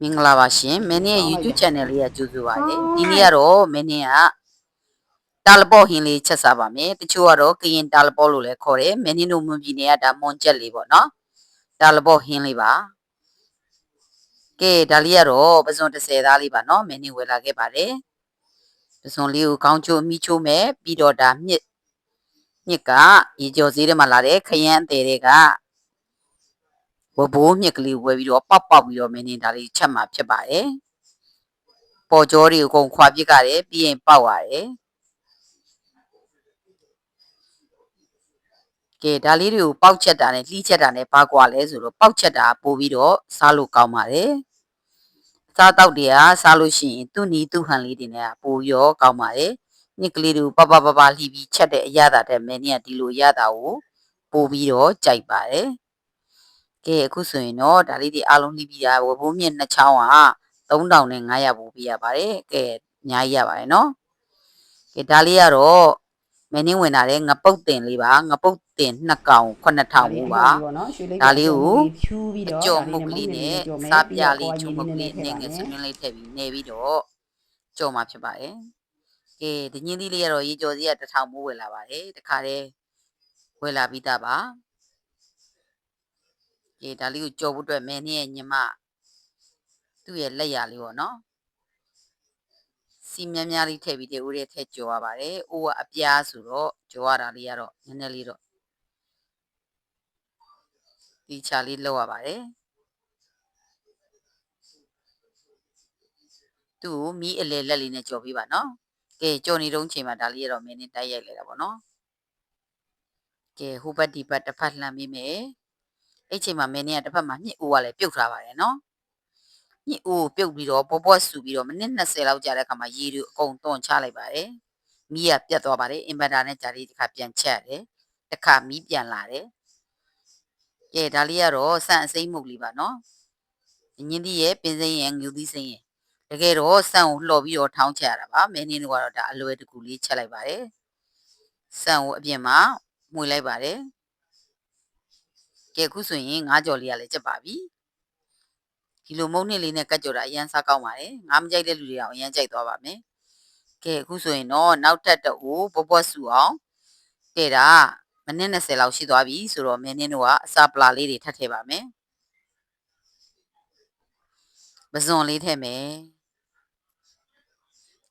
မင်္ဂလာပါရှင်မင်းရဲ့ YouTube channel လေးကကြိုဆိုပါရစေဒီနေ့ကတော့မင်းကတာလပေါ့ဟင်းလေးချက်စားပါမယ်တချို့ကတော့ကရင်တာလပေါ့လို့လည်းခေါ်တယ်မင်းတို့မွန်ပြည်နယ်ကဒါမွန်ချက်လေးပေါ့နော်တာလပေါ့ဟင်းလေးပါကဲဒါလေးကတော့ပစွန်30သားလေးပါနော်မင်းဝယ်လာခဲ့ပါတယ်ပစွန်လေးကိုခေါင်းချိုးမိချိုးမယ်ပြီးတော့ဒါမြစ်ကရေကြော်ဈေးထဲမှာလာတဲ့ခရမ်းအသေးတွေကဘိုးမြက်ကလေးဝယ်ပြီးတော့ပေါက်ပြီးတော့မင်းဒါလေးချက်မှာဖြစ်ပါတယ်ပေါ်ကြောတွေကိုအကုန်ခွာပစ်ကြတယ်ပြီးရင်ပေါက်ရတယ်ကဲဒါလေးတွေကိုပေါက်ချက်တာနဲ့လှီးချက်တာနဲ့ဘာကွာလဲဆိုတော့ပေါက်ချက်တာပို့ပြီးတော့စားလို့ကောင်းပါတယ်စားတောက်တွေကစားလို့ရှိရင်သူ့နီးသူ့ဟန်လေးတွေနဲ့ပို့ရောကောင်းပါတယ်ညစ်ကလေးတွေကိုပပလှီးပြီးချက်တဲ့အရသာတဲ့မင်းကဒီလိုရတာကိုပို့ပြီးတော့ကြိုက်ပါတယ်ကဲအခုဆိုရင်တော့ဒါလေးတွေအားလုံးလှီးပြီးတာဝဘိုးမြင့်နှစ်ချောင်းက3500ပို့ပေးရပါတယ်ကဲအများကြီးရပါတယ်နော်ကဲဒါလေးကတော့မင်းဝင်လာတဲ့ငပုတ်တင်လေးပါငပုတ်တင်2ကောင်9000ဘူးပါဒါလေးကိုအကျော်မှုတ်ကလေးနဲ့စားပြလေးချုံမှုတ်ကလေးနဲ့ငယ်ဆွန်းလေးထည့်ပြီးနေပြီးတော့ကြော်မှာဖြစ်ပါတယ်ကဲဒီညင်းသီးလေးကတော့ရေကြော်စီက1000မိုးဝယ်လာပါတယ်တခါတည်းဝယ်လာပြီးသားပါကဲဒါလေးကိုကြော်ဖို့အတွက်မင်းရဲ့ညီမသူ့ရဲ့လက်ရလေးပေါ့နော်စီများလေးထည့်ပြီးတဲ့ဦးရဲ့ထည့်ကြော်ရပါတယ်။အိုးကအပြားဆိုတော့ကြော်ရတာလေးကတော့နည်းနည်းလေးတော့ဒီချာလေးလောက်ရပါတယ်။သူ့ကိုမီးအလေလက်လေးနဲ့ကြော်ပေးပါနော်။ကဲကြော်နေတုန်းချိန်မှာဒါလေးကတော့မင်းနဲ့တိုက်ရိုက်လိုက်တာပေါ့နော်။ကဲဟိုဘက်ဒီဘက်တစ်ဖက်လှမ်းမိမယ်။အဲ့ချိန်မှာမင်းနဲ့တစ်ဖက်မှာညှစ်အိုးကလည်းပြုတ်ထားပါတယ်နော်။ညှစ်အိုးပြုတ်ပြီးတော့ဘောဆူပြီးတော့မိနစ်20လောက်ကြာတဲ့အခါမှာရေတွေအကုန်တွန်းချလိုက်ပါတယ်။မီးကပြတ်သွားပါတယ်အင်ဗာတာနဲ့ဂျာလေးတစ်ခါပြန်ချက်ရတယ်တစ်ခါမီးပြန်လာတယ်ကဲဒါလေးကတော့ဆန်အစိမ့်မှုတ်လေးပါနော်ညင်းသီးရဲ့ပင်စိမ်းရဲ့ငူသီးစိမ်းရဲ့တကယ်တော့ဆန်ကိုလှော်ပြီးတော့ထောင်းချက်ရတာပါမင်းင်းတို့ကတော့ဒါအလွယ်တကူလေးချက်လိုက်ပါတယ်ဆန်ကိုအပြင်မှာမှွေလိုက်ပါတယ်ကဲခုဆိုရင်ငါးကြော်လေးကလည်းချက်ပါပြီဒီလိုမုံနှစ်လေးနဲ့ကတ်ကြော်တာအရန်စားကောင်းပါတယ်ငါမကြိုက်တဲ့လူတွေအောင်အရန်ကြိုက်သွားပါမယ်ကဲအခုဆိုရင်တော့နောက်ထပ်တူဘောဆူအောင်ကဲဒါမိနစ်20လောက်ရှိသွားပြီဆိုတော့မင်းတို့ကအစာပလာလေးတွေထပ်ထည့်ပါမယ်ပဇွန်လေးထည့်မယ်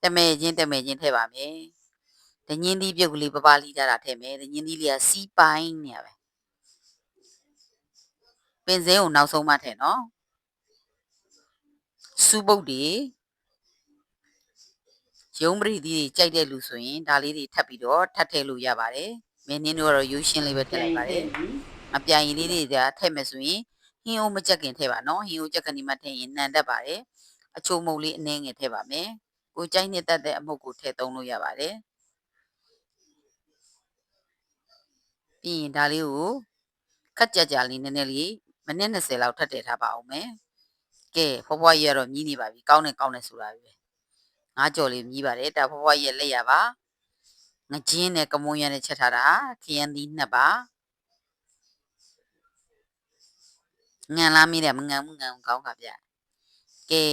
တမဲချင်းထည့်ပါမယ်ဒညင်းသီးပြုတ်ကလေးပပလီးထားတာထည့်မယ်ဒညင်းသီးလေးကစီးပိုင်းနေရပဲပင်စင်းကိုနောက်ဆုံးမှထည့်နော်စူးပုတ်တွေရုံးပရိသီးတွေကြိုက်တဲ့လူဆိုရင်ဒါလေးတွေထပ်ပြီးတော့ထပ်ထည့်လို့ရပါတယ်မင်းတို့ကတော့ရိုးရှင်းလေးပဲထည့်လိုက်ပါတယ်အပြိုင်လေးတွေကထည့်မယ်ဆိုရင်ဟင်းအိုးမကြက်ခင်ထည့်ပါနော်ဟင်းအိုးကြက်ကနေမှထည့်ရင်နံတတ်ပါတယ်အချိုမုတ်လေးအနှဲငယ်ထည့်ပါမယ်ကိုကြိုက်နေတတ်တဲ့အမုတ်ကိုထည့်သုံးလို့ရပါတယ်ပြီးရင်ဒါလေးကိုခက်ကြလေးနည်းနည်းလေးမိနစ်20လောက်ထပ်ထည့်ထားပါအောင်မယ်ကဲဖွားဖွားကြီးကတော့မြည်နေပါပြီကောင်းတယ်ဆိုတာပဲငါးကြော်လေးမြည်ပါတယ်ဒါဖွားဖွားကြီးလက်ရပါငကျင်းနဲ့ကမွန်ရနဲ့ချက်ထားတာခရမ်းသီး2ပါငံလားမိတယ်မငံဘူးကောင်းခါဗျကဲ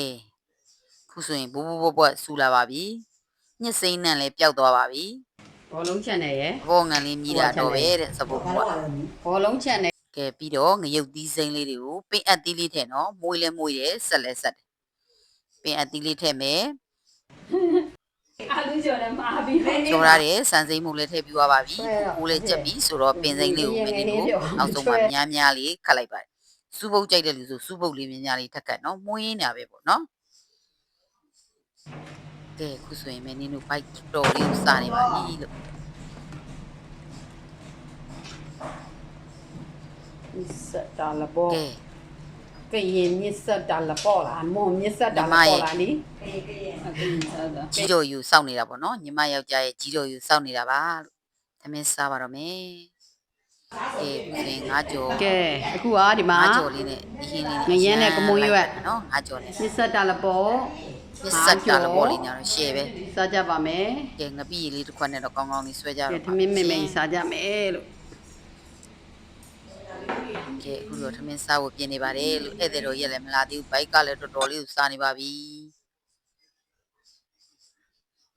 ခုဆိုရင်ဘိုးဆူလာပါပြီညစ်စိမ့်နဲ့လည်းပျောက်သွားပါပြီဘောလုံးချက်နဲ့ရဲ့ဘောငံလေးမြည်တာတော့ပဲတဲ့စပုတ်ကဘောလုံးချက်နဲ့ကဲပြီးတော့ငရုတ်သီးစိမ့်လေးတွေကိုပင်အပ်သီးလေးထည့်နော်မွေးလဲမွေးတယ်ဆက်လဲဆက်တယ်ပင်အပ်သီးလေးထည့်မယ်အာလူကျော်လည်းမှာပြီးပဲကျော်ရတယ်စံစိမ့်မှုလည်းထည့်ပြီးသွားပါပြီကိုလည်းချက်ပြီးဆိုတော့ပင်စိမ့်လေးကိုမင်းတို့နောက်ဆုံးမှများလေးခတ်လိုက်ပါတယ်စူးပုတ်ကြိုက်တဲ့လူဆိုစူးပုတ်လေးများလေးထက်ခတ်နော်မွေးနေတာပဲပေါ့နော်ကဲခုဆိုရင်မင်းတို့ဘိုက်တော်လေးကိုစားနေပါပြီလို့စက်တာလပေါ်ကရင်မြစ်စက်တာလပေါ်လားမွန်မြစ်စက်တာလပေါ်လားနိကြီးတော်ယူစောင့်နေတာပေါ့နော်ညီမယောက်ျားရဲ့ကြီးတော်ယူစောင့်နေတာပါလို့သမင်းစားပါတော့မယ်အေးဆိုရင်ငါကြော်ကဲအခုကဒီမှာငါကြော်လေးနဲ့ဒီဟင်းလေးငရဲနဲ့ကမွန်ရွက်နော်ငါကြော်နဲ့မြစ်စက်တာလပေါ်မြစ်စက်တာလပေါ်လေးညာတော့ရှယ်ပဲစားကြပါမယ်ကဲငပိလေးတစ်ခွက်နဲ့တော့ကောင်းကောင်းလေးဆွဲကြတော့သမင်းမိတ်မိတ်စားကြမယ်လို့ ကဲအခုတော့ထမင်းစားဖို့ပြင်နေပါတယ်လို့ဧည့်သည်တော်ရက်လည်းမလာသေးဘူးဘိုက်ကလည်းတော်တော်လေးကိုစားနေပါပြီ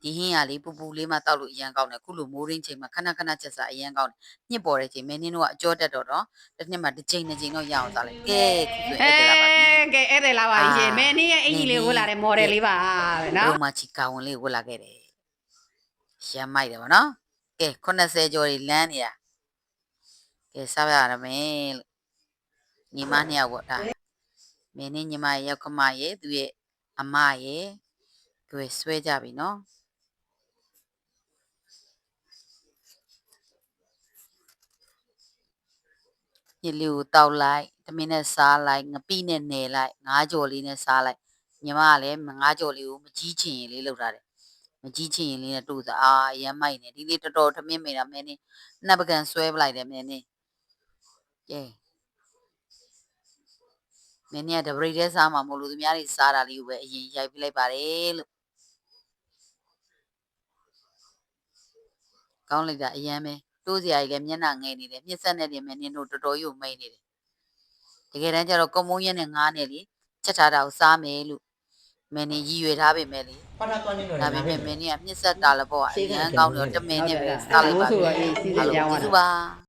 ဒီဟင်းရလေးပူပူလေးမှတောက်လို့အရန်ကောင်းတယ်ခုလိုမိုးရင်းချိန်မှာခဏခဏချက်စားအရန်ကောင်းတယ်ညစ်ပေါ်တဲ့ချိန်မင်းနင်းတို့ကအကျော်တက်တော့တစ်နှစ်မှာတစ်ချိန်တစ်ချိန်တော့ရအောင်စားလိုက်ကဲခုဆိုဧည့်သည်လာပါပြီ ကဲဧည့်သည်လာပါပြီရှင်မင်းနေ့ရဲ့အင်ကြီးလေးဝတ်လာတဲ့ model လေးပါပဲနော် ဘုံမချီကာဝင်လေးဝတ်လာခဲ့တယ်ရမ်းမိုက်တယ်ဗောနော်ကဲ80ကျော်ကြီးလမ်းနေရကဲစားရရမယ်လို့ညီမနှစ်ယောက်ပေါ့ဒါမင်းနဲ့ညီမရဲ့ရောက်ခမရဲ့သူရဲ့အမရဲ့သူရဲ့ဆွဲကြပြီနော်ညလေးကိုတောက်လိုက်သမင်းနဲ့စားလိုက်ငပိနဲ့နယ်လိုက်ငါးကြော်လေးနဲ့စားလိုက်ညီမကလည်းငါးကြော်လေးကိုမကြီးချင်ရင်လေးလောက်ထားတယ်မကြီးချင်ရင်လေးနဲ့တို့စားအာရမ်းမိုက်နေဒီလေးတော်တော်ထမင်းမိန်တာမင်းနေနှစ်ပကံဆွဲပလိုက်တယ်မင်းနေကဲမင်းနေကတပရိတ်ထဲစားမှာမဟုတ်လို့သူများတွေစားတာလေးကိုပဲအရင်ရိုက်ပြလိုက်ပါတယ်လို့ကောင်းလိုက်တာအရန်ပဲတိုးစရာကြီးလည်းမျက်နှာငယ်နေတယ်မြစ်ဆက်နဲ့တင်မင်းနေတို့တော်တော်ကြီးကိုမိန်နေတယ်တကယ်တမ်းကျတော့ကုံမုံရက်နဲ့ငားနဲ့လေချက်ထားတာကိုစားမယ်လို့မင်းနေရည်ရွယ်ထားပေမဲ့လေ ဘာသာတော်နေလို့ ဒါပေမဲ့မင်းနေကမြစ်ဆက်တာလည်းပေါ့အရန်ကောင်းတော့တမင်းနဲ့ပဲစားလိုက်ပါပြီ စီစဉ်ကြအောင် ကျေးဇူးပါ